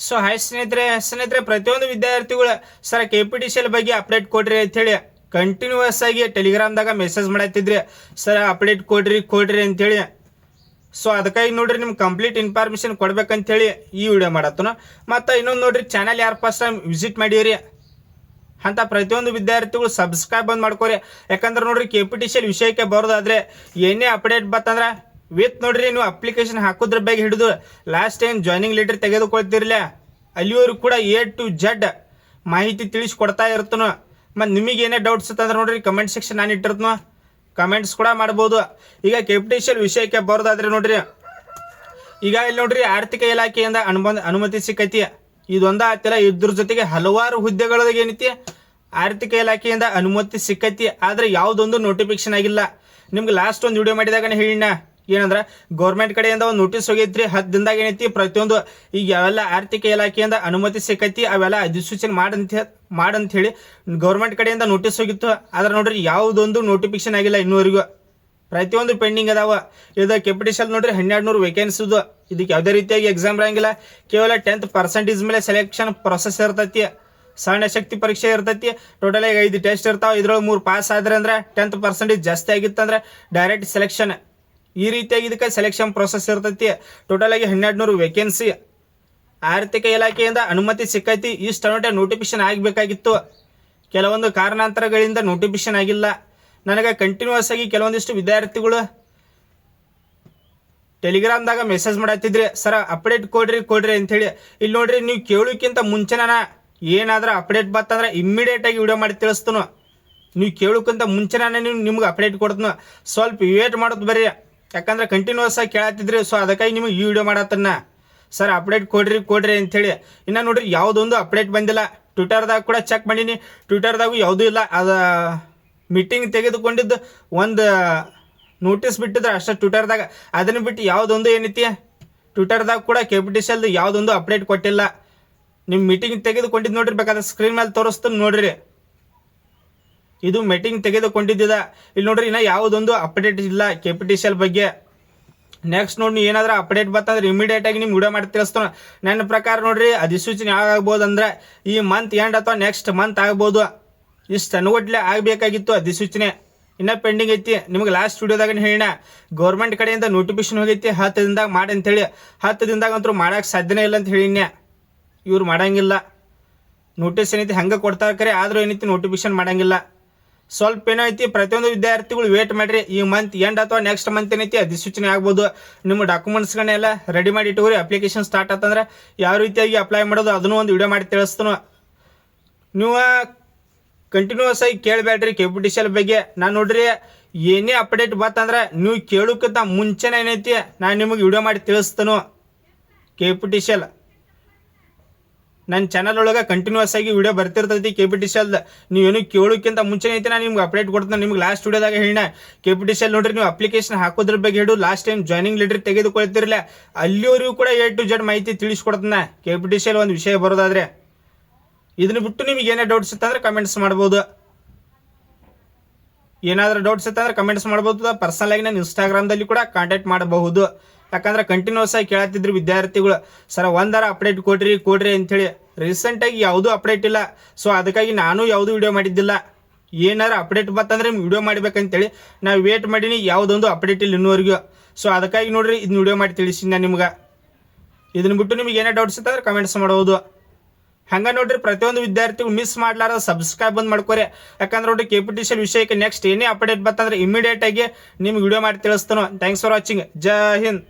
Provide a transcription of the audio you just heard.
So hi ಸ್ನೇಹಿತರೆ ಪ್ರತಿಯೊಂದು ವಿದ್ಯಾರ್ಥಿಗಳು ಸರ್ KPTCL ಬಗ್ಗೆ ಅಪ್ಡೇಟ್ ಕೊಡ್ರಿ ಅಂತೇಳಿ ಕಂಟಿನ್ಯೂಸ್ ಆಗಿ ಟೆಲಿಗ್ರಾಮ್ದಾಗ ಮೆಸೇಜ್ ಮಾಡತ್ತಿದ್ರಿ. ಸರ್ ಅಪ್ಡೇಟ್ ಕೊಡ್ರಿ ಅಂತೇಳಿ. ಸೊ ಅದಕ್ಕಾಗಿ ನೋಡ್ರಿ ನಿಮ್ಗೆ ಕಂಪ್ಲೀಟ್ ಇನ್ಫಾರ್ಮೇಷನ್ ಕೊಡ್ಬೇಕಂತೇಳಿ ಈ ವಿಡಿಯೋ ಮಾಡತ್ತನ. ಮತ್ತು ಇನ್ನೊಂದು ನೋಡ್ರಿ, ಚಾನಲ್ ಯಾರು ಫಸ್ಟ್ ಟೈಮ್ ವಿಸಿಟ್ ಮಾಡಿರಿ ಅಂತ ಪ್ರತಿಯೊಂದು ವಿದ್ಯಾರ್ಥಿಗಳು ಸಬ್ಸ್ಕ್ರೈಬ್ ಬಂದು ಮಾಡ್ಕೋರಿ. ಯಾಕಂದ್ರೆ ನೋಡ್ರಿ KPTCL ವಿಷಯಕ್ಕೆ ಬರೋದಾದ್ರೆ ಏನೇ ಅಪ್ಡೇಟ್ ಬತ್ತಂದ್ರೆ ವಿತ್ ನೋಡ್ರಿ ನೀವು ಅಪ್ಲಿಕೇಶನ್ ಹಾಕೋದ್ರ ಬಗ್ಗೆ ಹಿಡಿದು ಲಾಸ್ಟ್ ಟೈಮ್ ಜಾಯ್ನಿಂಗ್ ಲೆಟರ್ ತೆಗೆದುಕೊಳ್ತಿರ್ಲ ಅಲ್ಲಿವರೆಗೂ ಕೂಡ A to Z ಮಾಹಿತಿ ತಿಳಿಸ್ಕೊಡ್ತಾ ಇರ್ತನೋ. ಮತ್ತು ನಿಮಗೆ ಏನೇ ಡೌಟ್ಸ್ ಇತ್ತಂದ್ರೆ ನೋಡ್ರಿ ಕಮೆಂಟ್ ಸೆಕ್ಷನ್ ನಾನು ಇಟ್ಟಿರ್ತನೋ, ಕಮೆಂಟ್ಸ್ ಕೂಡ ಮಾಡ್ಬೋದು. ಈಗ KPTCL ವಿಷಯಕ್ಕೆ ಬರೋದಾದ್ರೆ ನೋಡ್ರಿ, ಈಗ ಇಲ್ಲಿ ನೋಡ್ರಿ ಆರ್ಥಿಕ ಇಲಾಖೆಯಿಂದ ಅನುಮತಿ ಸಿಕ್ಕೈತಿ. ಇದೊಂದ ಆತಿಲ್ಲ, ಇದ್ರ ಜೊತೆಗೆ ಹಲವಾರು ಹುದ್ದೆಗಳಿಗೆ ಏನೈತಿ ಆರ್ಥಿಕ ಇಲಾಖೆಯಿಂದ ಅನುಮತಿ ಸಿಕ್ಕೈತಿ. ಆದರೆ ಯಾವುದೊಂದು ನೋಟಿಫಿಕೇಶನ್ ಆಗಿಲ್ಲ. ನಿಮ್ಗೆ ಲಾಸ್ಟ್ ಒಂದು ವಿಡಿಯೋ ಮಾಡಿದಾಗ ಹೇಳಿನ ಏನಂದ್ರೆ ಗೌರ್ಮೆಂಟ್ ಕಡೆಯಿಂದ ಒಂದು ನೋಟಿಸ್ ಹೋಗೈತ್ರಿ 10 ದಿನದಾಗ ಏನೈತಿ ಪ್ರತಿಯೊಂದು ಈಗ ಯಾವೆಲ್ಲ ಆರ್ಥಿಕ ಇಲಾಖೆಯಿಂದ ಅನುಮತಿ ಸಿಕ್ಕೈತಿ ಅವೆಲ್ಲ ಅಧಿಸೂಚನೆ ಮಾಡಂತ ಹೇಳಿ ಗೌರ್ಮೆಂಟ್ ಕಡೆಯಿಂದ ನೋಟಿಸ್ ಹೋಗಿತ್ತು. ಆದ್ರೆ ನೋಡ್ರಿ ಯಾವುದೊಂದು ನೋಟಿಫಿಕೇಶನ್ ಆಗಿಲ್ಲ ಇನ್ನೂವರೆಗೂ. ಪ್ರತಿಯೊಂದು ಪೆಂಡಿಂಗ್ ಅದಾವ. ಇದು KPTCL ನೋಡ್ರಿ 1200 ವೇಕೆನ್ಸಿದು. ಇದಕ್ಕೆ ಯಾವುದೇ ರೀತಿಯಾಗಿ ಎಕ್ಸಾಮ್ ಇರಂಗಿಲ್ಲ. ಕೇವಲ 10% ಮೇಲೆ ಸೆಲೆಕ್ಷನ್ ಪ್ರೊಸೆಸ್ ಇರ್ತೈತಿ. ಸಣ್ಣ ಶಕ್ತಿ ಪರೀಕ್ಷೆ ಇರ್ತೈತಿ. ಟೋಟಲ್ ಆಗಿ 5 ಟೆಸ್ಟ್ ಇರ್ತಾವೆ. ಇದ್ರೊಳಗೆ 3 ಪಾಸ್ ಆದ್ರೆ ಅಂದ್ರೆ 10% ಜಾಸ್ತಿ ಆಗಿತ್ತಂದ್ರೆ ಡೈರೆಕ್ಟ್ ಸೆಲೆಕ್ಷನ್. ಈ ರೀತಿಯಾಗಿ ಇದಕ್ಕೆ ಸೆಲೆಕ್ಷನ್ ಪ್ರೊಸೆಸ್ ಇರ್ತೈತಿ. ಟೋಟಲ್ ಆಗಿ 1200 ವೇಕೆನ್ಸಿ. ಆರ್ಥಿಕ ಇಲಾಖೆಯಿಂದ ಅನುಮತಿ ಸಿಕ್ಕೈತಿ. ಇಷ್ಟು ನೋಟಿಫಿಕೇಶನ್ ಆಗಬೇಕಾಗಿತ್ತು. ಕೆಲವೊಂದು ಕಾರಣಾಂತರಗಳಿಂದ ನೋಟಿಫಿಕೇಶನ್ ಆಗಿಲ್ಲ. ನನಗೆ ಕಂಟಿನ್ಯೂಸ್ ಆಗಿ ಕೆಲವೊಂದಿಷ್ಟು ವಿದ್ಯಾರ್ಥಿಗಳು ಟೆಲಿಗ್ರಾಮ್ದಾಗ ಮೆಸೇಜ್ ಮಾಡತ್ತಿದ್ರಿ, ಸರ್ ಅಪ್ಡೇಟ್ ಕೊಡ್ರಿ ಅಂಥೇಳಿ. ಇಲ್ಲಿ ನೋಡ್ರಿ, ನೀವು ಕೇಳೋಕ್ಕಿಂತ ಮುಂಚೆನ ಏನಾದ್ರೂ ಅಪ್ಡೇಟ್ ಬತ್ತಂದ್ರೆ ಇಮ್ಮಿಡಿಯೇಟ್ ಆಗಿ ವಿಡಿಯೋ ಮಾಡಿ ತಿಳಿಸ್ತನು. ನೀವು ಕೇಳೋಕ್ಕಿಂತ ಮುಂಚೆನೇ ನಿಮ್ಗೆ ಅಪ್ಡೇಟ್ ಕೊಡ್ತನು. ಸ್ವಲ್ಪ ವೇಟ್ ಮಾಡೋದು ಬರ್ರಿ. ಯಾಕಂದ್ರೆ ಕಂಟಿನ್ಯೂಸ್ ಆಗಿ ಕೇಳತ್ತಿದ್ರಿ. ಸೊ ಅದಕ್ಕಾಗಿ ನಿಮಗೆ ಈ ವಿಡಿಯೋ ಮಾಡತ್ತನ್ನ, ಸರ್ ಅಪ್ಡೇಟ್ ಕೊಡ್ರಿ ಅಂಥೇಳಿ. ಇನ್ನು ನೋಡ್ರಿ ಯಾವುದೊಂದು ಅಪ್ಡೇಟ್ ಬಂದಿಲ್ಲ. ಟ್ವಿಟರ್ದಾಗ ಕೂಡ ಚೆಕ್ ಮಾಡೀನಿ, ಟ್ವಿಟರ್ದಾಗೂ ಯಾವುದೂ ಇಲ್ಲ. ಅದು ಮೀಟಿಂಗ್ ತೆಗೆದುಕೊಂಡಿದ್ದು ಒಂದು ನೋಟಿಸ್ ಬಿಟ್ಟಿದ್ರೆ ಅಷ್ಟೇ ಟ್ವಿಟರ್ದಾಗ. ಅದನ್ನು ಬಿಟ್ಟು ಯಾವುದೊಂದು ಏನೈತಿ ಟ್ವಿಟರ್ದಾಗ ಕೂಡ KPTCL ಯಾವುದೊಂದು ಅಪ್ಡೇಟ್ ಕೊಟ್ಟಿಲ್ಲ. ನಿಮ್ಮ ಮೀಟಿಂಗ್ ತೆಗೆದುಕೊಂಡಿದ್ದು ನೋಡ್ರಿ, ಬೇಕಾದ್ರೆ ಸ್ಕ್ರೀನ್ ಮೇಲೆ ತೋರಿಸ್ತಾನೆ ನೋಡ್ರಿ. ಇದು ಮೀಟಿಂಗ್ ತೆಗೆದುಕೊಂಡಿದ್ದ. ಇಲ್ಲಿ ನೋಡ್ರಿ ಇನ್ನ ಯಾವುದೊಂದು ಅಪ್ಡೇಟ್ ಇಲ್ಲ KPTCL ಬಗ್ಗೆ. ನೆಕ್ಸ್ಟ್ ನೋಡಿ ಏನಾದ್ರೂ ಅಪ್ಡೇಟ್ ಬರ್ತಂದ್ರೆ ಇಮಿಡಿಯೇಟ್ ಆಗಿ ನಿಮ್ಗೆ ವಿಡಿಯೋ ಮಾಡಿ ತಿಳಿಸ್ತಾನೆ. ನನ್ನ ಪ್ರಕಾರ ನೋಡ್ರಿ ಅಧಿಸೂಚನೆ ಯಾವಾಗ ಆಗ್ಬೋದು ಅಂದ್ರೆ ಈ ಮಂತ್ ಎಂಡ್ ಅಥವಾ ನೆಕ್ಸ್ಟ್ ಮಂತ್ ಆಗ್ಬೋದು. ಇಷ್ಟು ಅನುಗಟ್ಲೆ ಆಗಬೇಕಾಗಿತ್ತು ಅಧಿಸೂಚನೆ. ಇನ್ನೂ ಪೆಂಡಿಂಗ್ ಐತಿ. ನಿಮ್ಗೆ ಲಾಸ್ಟ್ ವಿಡಿಯೋದಾಗ ಹೇಳಿನ ಗೌರ್ಮೆಂಟ್ ಕಡೆಯಿಂದ ನೋಟಿಫಿಕೇಶನ್ ಹೋಗೈತಿ 10 ದಿನದಾಗ ಮಾಡಿ ಅಂತೇಳಿ. 10 ದಿನದಾಗ ಅಂತೂ ಮಾಡೋಕೆ ಸಾಧ್ಯನೇ ಇಲ್ಲ ಅಂತ ಹೇಳಿನ್ಯ. ಇವ್ರು ಮಾಡಂಗಿಲ್ಲ. ನೋಟಿಸ್ ಏನೈತಿ ಹಂಗೆ ಕೊಡ್ತಾರೆ ಕರೆ, ಆದರೂ ಏನೈತಿ ನೋಟಿಫಿಕೇಶನ್ ಮಾಡಂಗಿಲ್ಲ. ಸ್ವಲ್ಪ ಏನೋ ಐತಿ, ಪ್ರತಿಯೊಂದು ವಿದ್ಯಾರ್ಥಿಗಳು ವೇಟ್ ಮಾಡಿರಿ. ಈ ಮಂತ್ ಎಂಡ್ ಅಥವಾ ನೆಕ್ಸ್ಟ್ ಮಂತ್ ಏನೈತಿ ಅಧಿಸೂಚನೆ ಆಗ್ಬೋದು. ನಿಮ್ಮ ಡಾಕ್ಯುಮೆಂಟ್ಸ್ಗಳನ್ನೆಲ್ಲ ರೆಡಿ ಮಾಡಿ ಇಟ್ಟುಕೋರಿ. ಅಪ್ಲಿಕೇಶನ್ ಸ್ಟಾರ್ಟ್ ಆತಂದ್ರೆ ಯಾವ ರೀತಿಯಾಗಿ ಅಪ್ಲೈ ಮಾಡೋದು ಅದನ್ನು ಒಂದು ವಿಡಿಯೋ ಮಾಡಿ ತಿಳಿಸ್ತಾನು. ನೀವು ಕಂಟಿನ್ಯೂಸ್ ಆಗಿ ಕೇಳಬೇಡ್ರಿ KPTCL ಬಗ್ಗೆ. ನಾನು ನೋಡ್ರಿ ಏನೇ ಅಪ್ಡೇಟ್ ಬತ್ತಂದ್ರೆ ನೀವು ಕೇಳೋಕ್ಕಿಂತ ಮುಂಚೆನೇ ಏನೈತಿ ನಾನು ನಿಮಗೆ ವಿಡಿಯೋ ಮಾಡಿ ತಿಳಿಸ್ತಾನು. KPTCL ನನ್ನ ಚಾನಲ್ ಒಳಗೆ ಕಂಟಿನ್ಯೂಸ್ ಆಗಿ ವಿಡಿಯೋ ಬರ್ತಿರ್ತೈತಿ KPTCL. ನೀವೇನು ಕೇಳೋಕ್ಕಿಂತ ಮುಂಚೆ ಐತಿ ನಾನು ನಿಮ್ಗೆ ಅಪ್ಡೇಟ್ ಕೊಡ್ತೀನಿ. ನಿಮ್ಗೆ ಲಾಸ್ಟ್ ವಿಡಿಯೋದಾಗ ಹೇಳಿನ KPTCL ನೋಡ್ರಿ, ನೀವು ಅಪ್ಲಿಕೇಶನ್ ಹಾಕೋದ್ರ ಬಗ್ಗೆ ಹಿಡಿದು ಲಾಸ್ಟ್ ಟೈಮ್ ಜಾಯ್ನಿಂಗ್ ಲೆಟರ್ ತೆಗೆದುಕೊಳ್ತಿರಲಿಲ್ಲ ಅಲ್ಲಿವರೆಗೂ ಕೂಡ A to Z ಮಾಹಿತಿ ತಿಳಿಸ್ಕೊಡ್ತಾನೆ KPTCL ಒಂದು ವಿಷಯ ಬರೋದಾದ್ರೆ. ಇದನ್ನ ಬಿಟ್ಟು ನಿಮಗೆ ಏನೇ ಡೌಟ್ಸ್ ಇತ್ತಂದ್ರೆ ಕಮೆಂಟ್ಸ್ ಮಾಡ್ಬೋದು. ಏನಾದರೂ ಡೌಟ್ಸ್ ಇತ್ತಂದ್ರೆ ಕಮೆಂಟ್ಸ್ ಮಾಡ್ಬೋದು. ಪರ್ಸನಲ್ ಆಗಿ ನಾನು ಇನ್ಸ್ಟಾಗ್ರಾಮ್ದಲ್ಲಿ ಕೂಡ ಕಾಂಟ್ಯಾಕ್ಟ್ ಮಾಡಬಹುದು. ಯಾಕಂದ್ರೆ ಕಂಟಿನ್ಯೂಸ್ ಆಗಿ ಕೇಳತ್ತಿದ್ರು ವಿದ್ಯಾರ್ಥಿಗಳು, ಸರ್ ಒಂದರ ಅಪ್ಡೇಟ್ ಕೊಡ್ರಿ ಅಂಥೇಳಿ. ರೀಸೆಂಟಾಗಿ ಯಾವುದೂ ಅಪ್ಡೇಟ್ ಇಲ್ಲ. ಸೊ ಅದಕ್ಕಾಗಿ ನಾನು ಯಾವುದೂ ವಿಡಿಯೋ ಮಾಡಿದ್ದಿಲ್ಲ. ಏನಾರು ಅಪ್ಡೇಟ್ ಬತ್ತಂದ್ರೆ ನಿಮ್ಗೆ ವಿಡಿಯೋ ಮಾಡ್ಬೇಕಂತೇಳಿ ನಾವು ವೇಟ್ ಮಾಡೀನಿ. ಯಾವುದೊಂದು ಅಪ್ಡೇಟ್ ಇಲ್ಲ ಇನ್ನೂವರೆಗೂ. ಸೊ ಅದಕ್ಕಾಗಿ ನೋಡ್ರಿ ಇದನ್ನ ವಿಡಿಯೋ ಮಾಡಿ ತಿಳಿಸಿ ನಾನು ನಿಮ್ಗೆ. ಇದನ್ನ ಬಿಟ್ಟು ನಿಮಗೆ ಏನೇ ಡೌಟ್ಸ್ ಇತ್ತಂದ್ರೆ ಕಮೆಂಟ್ಸ್ ಮಾಡ್ಬೋದು. ಹಂಗೆ ನೋಡ್ರಿ ಪ್ರತಿಯೊಂದು ವಿದ್ಯಾರ್ಥಿಗಳು ಮಿಸ್ ಮಾಡ್ಲಾರ ಸಬ್ಸ್ಕ್ರೈಬ್ ಬಂದು ಮಾಡ್ಕೋರಿ. ಯಾಕಂದ್ರೆ ನೋಡ್ರಿ KPTCL ವಿಷಯಕ್ಕೆ ನೆಕ್ಸ್ಟ್ ಏನೇ ಅಪ್ಡೇಟ್ ಬತ್ತಂದ್ರೆ ಇಮಿಡಿಯೇಟ್ ಆಗಿ ನಿಮ್ಗೆ ವಿಡಿಯೋ ಮಾಡಿ ತಿಳಿಸ್ತಾನೋ. Thanks for watching. Jai Hind.